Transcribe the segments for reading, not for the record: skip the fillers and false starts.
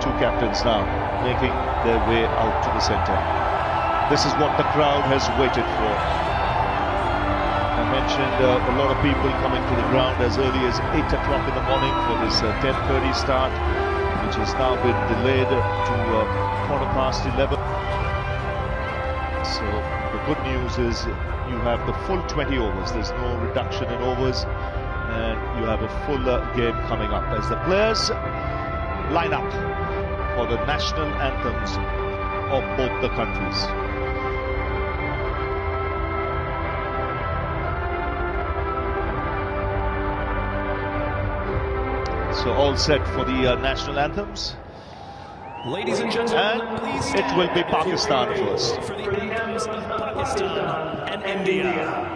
two captains now making their way out to the centre. This is what the crowd has waited for. I mentioned a lot of people coming to the ground as early as 8 o'clock in the morning for this 10:30 start, which has now been delayed to 11:15. So the good news is you have the full 20 overs. There's no reduction in overs, and you have a full game coming up as the players line up for the national anthems of both the countries. So all set for the national anthems. Ladies and gentlemen, please it will be Pakistan first. For the anthems of Pakistan and India.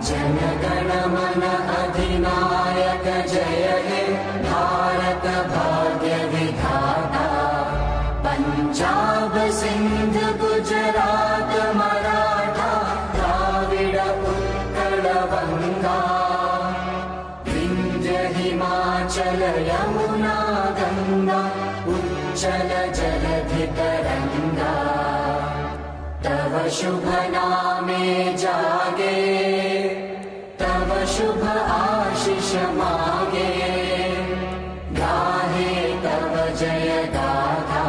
जनगण मन अधिनायक जय हे भारत भाग्य विधाता पंजाब सिंध गुजरात मराठा द्राविड़ उत्कल गंगा विंध्य हिमाचल यमुना गंगा उच्चल जलधि तरंगा तव शुभ नामे जागे तव शुभ आशीष मागे गाहे तव जय गाथा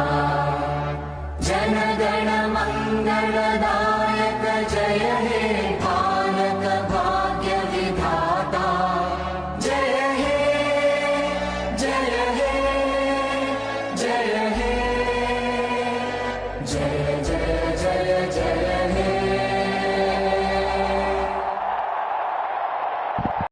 जनगण मंगलदायक जय हे भारत भाग्य विधाता जय हे जय हे जय